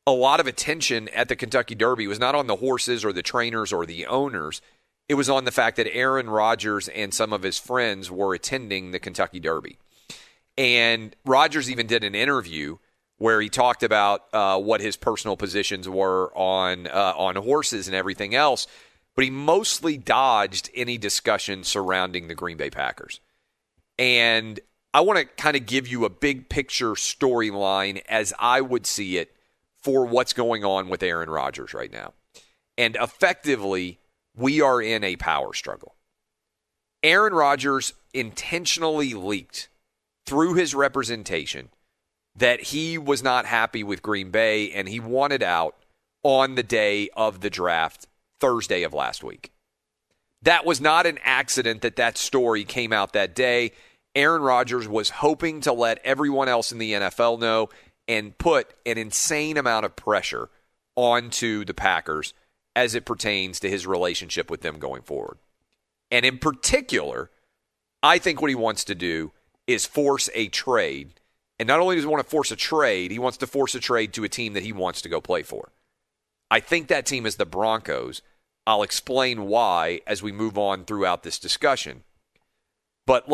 a lot of attention at the Kentucky Derby was not on the horses or the trainers or the owners. It was on the fact that Aaron Rodgers and some of his friends were attending the Kentucky Derby. And Rodgers even did an interview where he talked about what his personal positions were on horses and everything else, but he mostly dodged any discussion surrounding the Green Bay Packers. And I want to kind of give you a big picture storyline as I would see it for what's going on with Aaron Rodgers right now. And effectively, we are in a power struggle. Aaron Rodgers intentionally leaked through his representation that he was not happy with Green Bay and he wanted out on the day of the draft, Thursday of last week. That was not an accident that story came out that day. Aaron Rodgers was hoping to let everyone else in the NFL know and put an insane amount of pressure onto the Packers as it pertains to his relationship with them going forward. And in particular, I think what he wants to do is force a trade. And not only does he want to force a trade, he wants to force a trade to a team that he wants to go play for. I think that team is the Broncos. I'll explain why as we move on throughout this discussion. But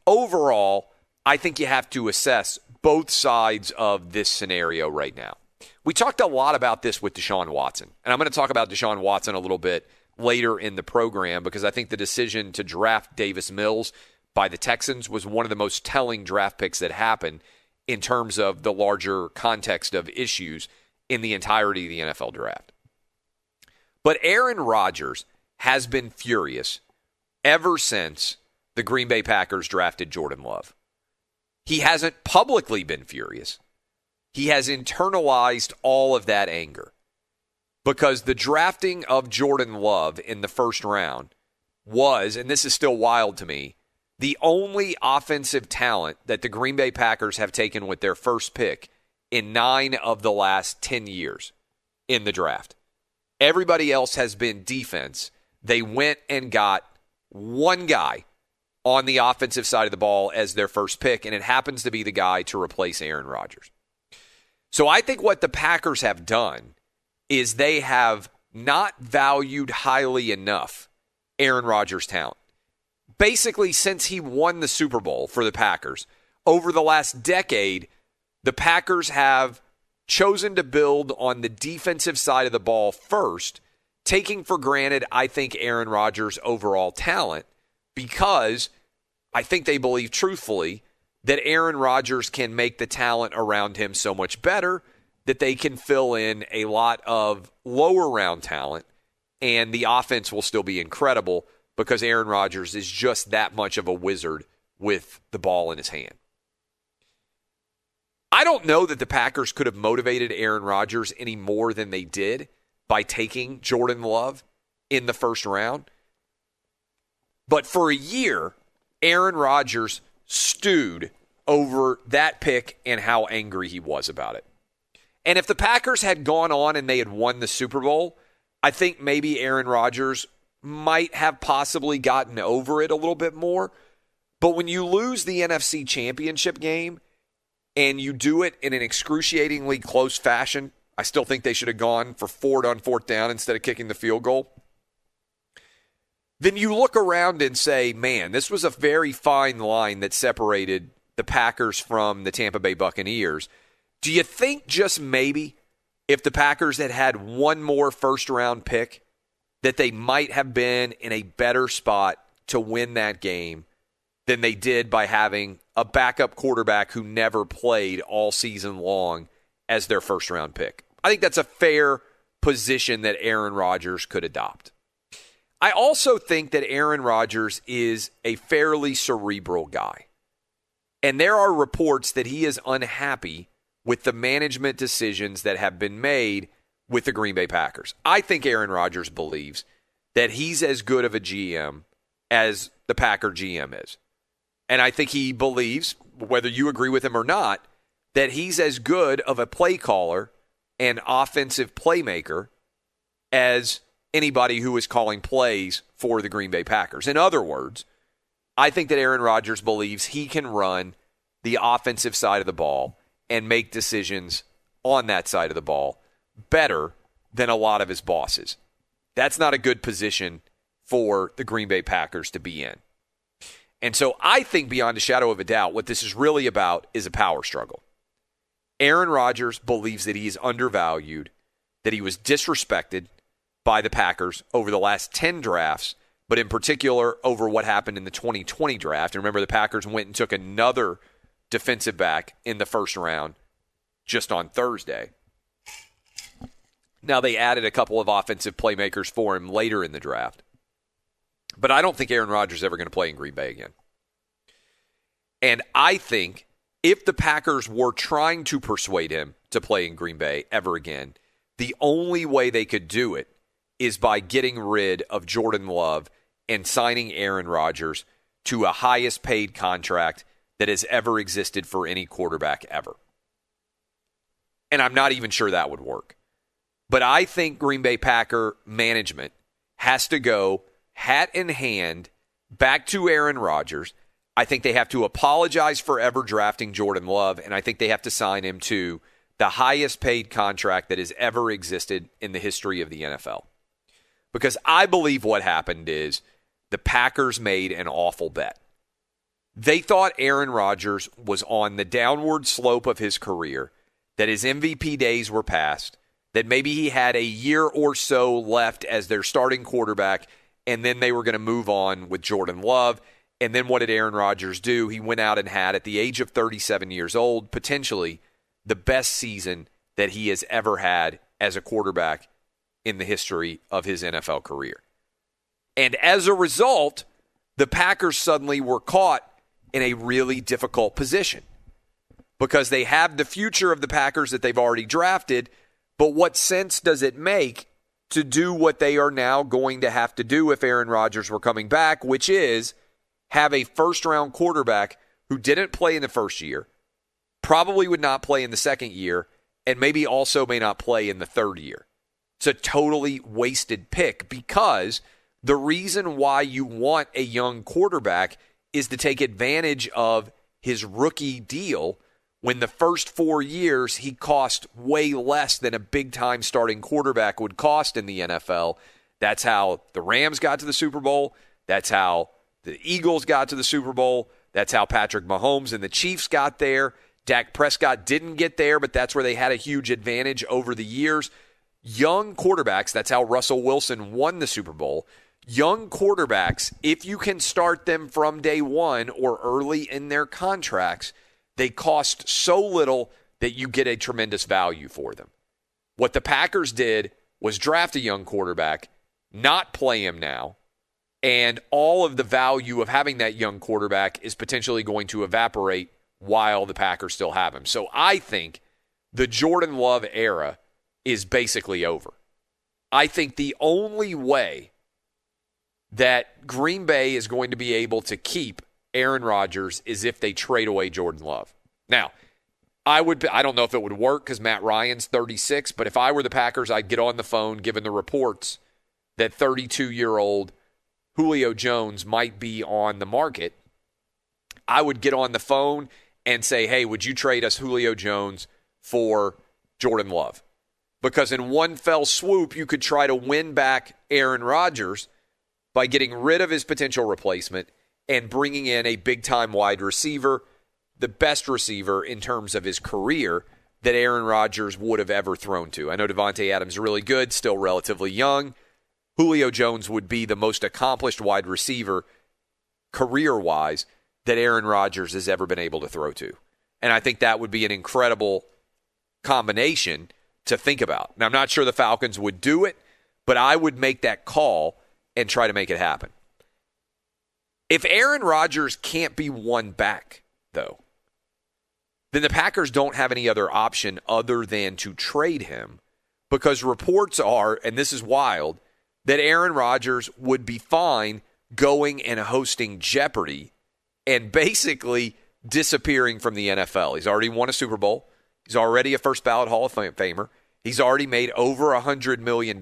overall, I think you have to assess both sides of this scenario right now. We talked a lot about this with Deshaun Watson, and I'm going to talk about Deshaun Watson a little bit later in the program because I think the decision to draft Davis Mills by the Texans was one of the most telling draft picks that happened in terms of the larger context of issues in the entirety of the NFL draft. But Aaron Rodgers has been furious ever since the Green Bay Packers drafted Jordan Love. He hasn't publicly been furious. He has internalized all of that anger because the drafting of Jordan Love in the first round was, and this is still wild to me, the only offensive talent that the Green Bay Packers have taken with their first pick in 9 of the last 10 years in the draft. Everybody else has been defense. They went and got one guy on the offensive side of the ball as their first pick, and it happens to be the guy to replace Aaron Rodgers. So I think what the Packers have done is they have not valued highly enough Aaron Rodgers' talent. Basically, since he won the Super Bowl for the Packers, over the last decade, the Packers have chosen to build on the defensive side of the ball first, taking for granted, I think, Aaron Rodgers' overall talent, because I think they believe truthfully that Aaron Rodgers can make the talent around him so much better that they can fill in a lot of lower round talent and the offense will still be incredible because Aaron Rodgers is just that much of a wizard with the ball in his hand. I don't know that the Packers could have motivated Aaron Rodgers any more than they did by taking Jordan Love in the first round. But for a year, Aaron Rodgers stewed over that pick and how angry he was about it. And if the Packers had gone on and they had won the Super Bowl, I think maybe Aaron Rodgers might have possibly gotten over it a little bit more. But when you lose the NFC Championship game and you do it in an excruciatingly close fashion, I still think they should have gone for 4 on 4th down instead of kicking the field goal. Then you look around and say, man, this was a very fine line that separated the Packers from the Tampa Bay Buccaneers. Do you think just maybe if the Packers had had one more first-round pick that they might have been in a better spot to win that game than they did by having a backup quarterback who never played all season long as their first-round pick? I think that's a fair position that Aaron Rodgers could adopt. I also think that Aaron Rodgers is a fairly cerebral guy. And there are reports that he is unhappy with the management decisions that have been made with the Green Bay Packers. I think Aaron Rodgers believes that he's as good of a GM as the Packer GM is. And I think he believes, whether you agree with him or not, that he's as good of a play caller and offensive playmaker as anybody who is calling plays for the Green Bay Packers. In other words, I think that Aaron Rodgers believes he can run the offensive side of the ball and make decisions on that side of the ball better than a lot of his bosses. That's not a good position for the Green Bay Packers to be in. And so I think beyond a shadow of a doubt, what this is really about is a power struggle. Aaron Rodgers believes that he is undervalued, that he was disrespected by the Packers over the last 10 drafts, but in particular over what happened in the 2020 draft. And remember, the Packers went and took another defensive back in the first round just on Thursday. Now, they added a couple of offensive playmakers for him later in the draft. But I don't think Aaron Rodgers is ever going to play in Green Bay again. And I think if the Packers were trying to persuade him to play in Green Bay ever again, the only way they could do it is by getting rid of Jordan Love and signing Aaron Rodgers to a highest paid contract that has ever existed for any quarterback ever. And I'm not even sure that would work. But I think Green Bay Packer management has to go hat in hand back to Aaron Rodgers. I think they have to apologize for ever drafting Jordan Love, and I think they have to sign him to the highest paid contract that has ever existed in the history of the NFL. Because I believe what happened is the Packers made an awful bet. They thought Aaron Rodgers was on the downward slope of his career, that his MVP days were past, that maybe he had a year or so left as their starting quarterback, and then they were going to move on with Jordan Love. And then what did Aaron Rodgers do? He went out and had, at the age of 37 years old, potentially the best season that he has ever had as a quarterback in the history of his NFL career. And as a result, the Packers suddenly were caught in a really difficult position because they have the future of the Packers that they've already drafted, but what sense does it make to do what they are now going to have to do if Aaron Rodgers were coming back, which is have a first-round quarterback who didn't play in the first year, probably would not play in the second year, and maybe also may not play in the third year. It's a totally wasted pick because the reason why you want a young quarterback is to take advantage of his rookie deal when the first 4 years he cost way less than a big-time starting quarterback would cost in the NFL. That's how the Rams got to the Super Bowl. That's how the Eagles got to the Super Bowl. That's how Patrick Mahomes and the Chiefs got there. Dak Prescott didn't get there, but that's where they had a huge advantage over the years. Young quarterbacks, that's how Russell Wilson won the Super Bowl. Young quarterbacks, if you can start them from day one or early in their contracts, they cost so little that you get a tremendous value for them. What the Packers did was draft a young quarterback, not play him now, and all of the value of having that young quarterback is potentially going to evaporate while the Packers still have him. So I think the Jordan Love era is basically over. I think the only way that Green Bay is going to be able to keep Aaron Rodgers is if they trade away Jordan Love. Now, I don't know if it would work because Matt Ryan's 36, but if I were the Packers, I'd get on the phone given the reports that 32-year-old Julio Jones might be on the market. I would get on the phone and say, hey, would you trade us Julio Jones for Jordan Love? Because in one fell swoop, you could try to win back Aaron Rodgers by getting rid of his potential replacement and bringing in a big-time wide receiver, the best receiver in terms of his career that Aaron Rodgers would have ever thrown to. I know Devontae Adams is really good, still relatively young. Julio Jones would be the most accomplished wide receiver career-wise that Aaron Rodgers has ever been able to throw to. And I think that would be an incredible combination to think about. Now, I'm not sure the Falcons would do it, but I would make that call and try to make it happen. If Aaron Rodgers can't be won back, though, then the Packers don't have any other option other than to trade him because reports are, and this is wild, that Aaron Rodgers would be fine going and hosting Jeopardy and basically disappearing from the NFL. He's already won a Super Bowl. He's already a first ballot Hall of Famer. He's already made over $100 million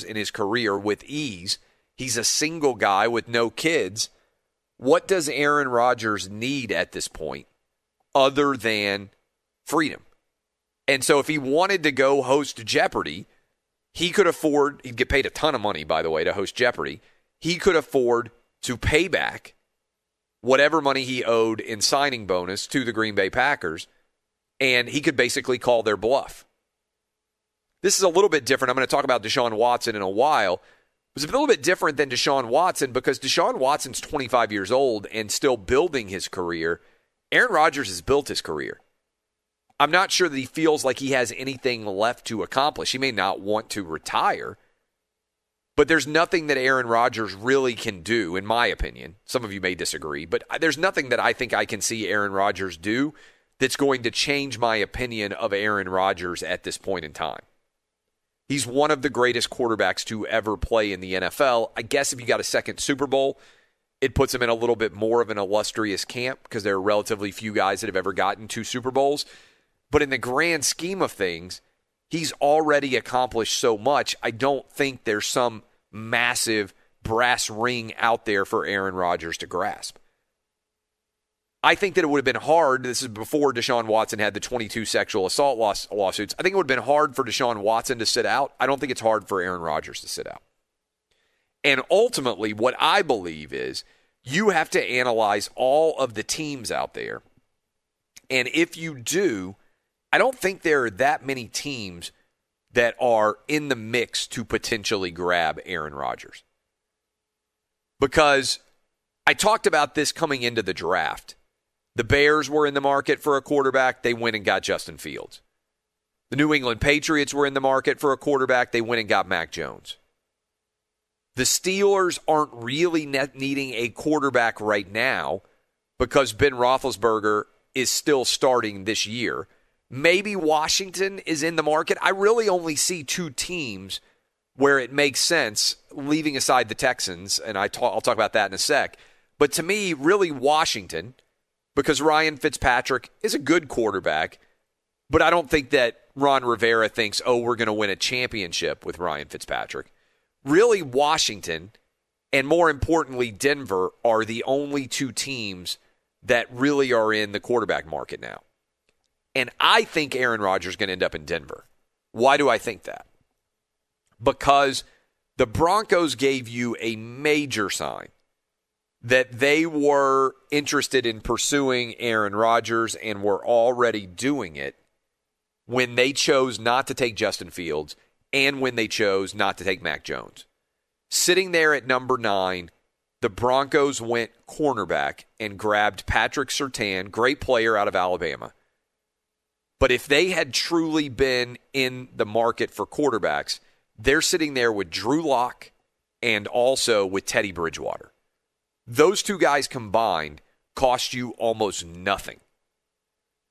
in his career with ease. He's a single guy with no kids. What does Aaron Rodgers need at this point other than freedom? And so if he wanted to go host Jeopardy, He could afford, he'd get paid a ton of money, by the way, to host Jeopardy. He could afford to pay back whatever money he owed in signing bonus to the Green Bay Packers, and he could basically call their bluff. This is a little bit different. I'm going to talk about Deshaun Watson in a while. It was a little bit different than Deshaun Watson because Deshaun Watson's 25 years old and still building his career. Aaron Rodgers has built his career. I'm not sure that he feels like he has anything left to accomplish. He may not want to retire, but there's nothing that Aaron Rodgers really can do, in my opinion. Some of you may disagree, but there's nothing that I think I can see Aaron Rodgers do that's going to change my opinion of Aaron Rodgers at this point in time. He's one of the greatest quarterbacks to ever play in the NFL. I guess if you got a second Super Bowl, it puts him in a little bit more of an illustrious camp because there are relatively few guys that have ever gotten 2 Super Bowls. But in the grand scheme of things, he's already accomplished so much. I don't think there's some massive brass ring out there for Aaron Rodgers to grasp. I think that it would have been hard. This is before Deshaun Watson had the 22 sexual assault lawsuits. I think it would have been hard for Deshaun Watson to sit out. I don't think it's hard for Aaron Rodgers to sit out. And ultimately, what I believe is you have to analyze all of the teams out there. And if you do, I don't think there are that many teams that are in the mix to potentially grab Aaron Rodgers. Because I talked about this coming into the draft. The Bears were in the market for a quarterback. They went and got Justin Fields. The New England Patriots were in the market for a quarterback. They went and got Mac Jones. The Steelers aren't really needing a quarterback right now because Ben Roethlisberger is still starting this year. Maybe Washington is in the market. I really only see 2 teams where it makes sense, leaving aside the Texans, and I'll talk about that in a sec. But to me, really Washington, because Ryan Fitzpatrick is a good quarterback, but I don't think that Ron Rivera thinks, we're going to win a championship with Ryan Fitzpatrick. Really Washington, and more importantly, Denver, are the only 2 teams that really are in the quarterback market now. And I think Aaron Rodgers is going to end up in Denver. Why do I think that? Because the Broncos gave you a major sign that they were interested in pursuing Aaron Rodgers and were already doing it when they chose not to take Justin Fields and when they chose not to take Mac Jones. Sitting there at number 9, the Broncos went cornerback and grabbed Patrick Surtain, great player out of Alabama. But if they had truly been in the market for quarterbacks, they're sitting there with Drew Lock and also with Teddy Bridgewater. Those 2 guys combined cost you almost nothing.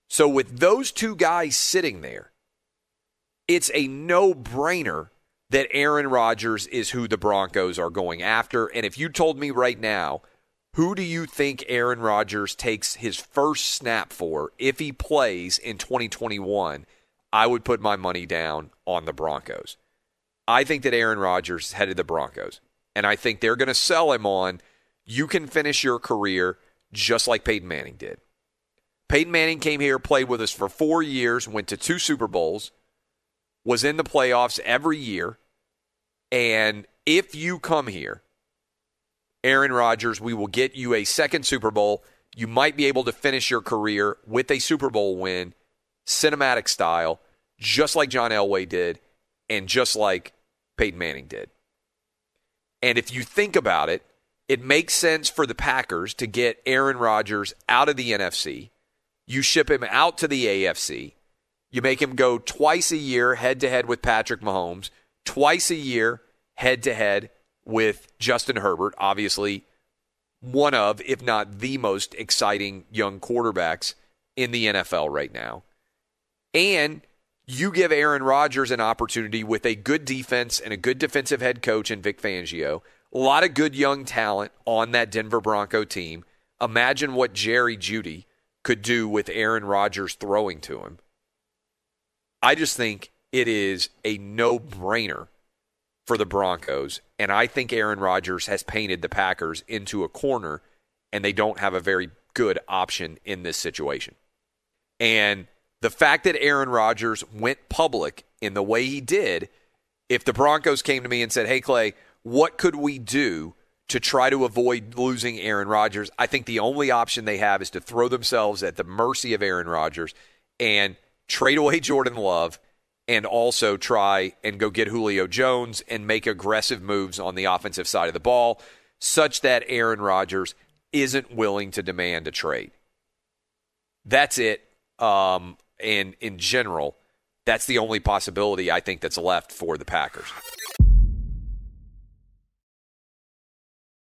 So with those 2 guys sitting there, it's a no-brainer that Aaron Rodgers is who the Broncos are going after. And if you told me right now, who do you think Aaron Rodgers takes his first snap for if he plays in 2021? I would put my money down on the Broncos. I think that Aaron Rodgers is headed the Broncos. And I think they're going to sell him on, you can finish your career just like Peyton Manning did. Peyton Manning came here, played with us for 4 years, went to 2 Super Bowls, was in the playoffs every year. And if you come here, Aaron Rodgers, we will get you a second Super Bowl. You might be able to finish your career with a Super Bowl win, cinematic style, just like John Elway did and just like Peyton Manning did. And if you think about it, it makes sense for the Packers to get Aaron Rodgers out of the NFC. You ship him out to the AFC. You make him go twice a year head-to-head with Patrick Mahomes, twice a year head-to-head with Justin Herbert, obviously one of, if not the most exciting young quarterbacks in the NFL right now. And you give Aaron Rodgers an opportunity with a good defense and a good defensive head coach in Vic Fangio, a lot of good young talent on that Denver Bronco team. Imagine what Jerry Jeudy could do with Aaron Rodgers throwing to him. I just think it is a no-brainer for the Broncos, and I think Aaron Rodgers has painted the Packers into a corner, and they don't have a very good option in this situation. And the fact that Aaron Rodgers went public in the way he did If the Broncos came to me and said, hey, Clay, what could we do to try to avoid losing Aaron Rodgers? I think the only option they have is to throw themselves at the mercy of Aaron Rodgers and trade away Jordan Love and also try and go get Julio Jones and make aggressive moves on the offensive side of the ball such that Aaron Rodgers isn't willing to demand a trade. That's it. And in general, that's the only possibility I think that's left for the Packers.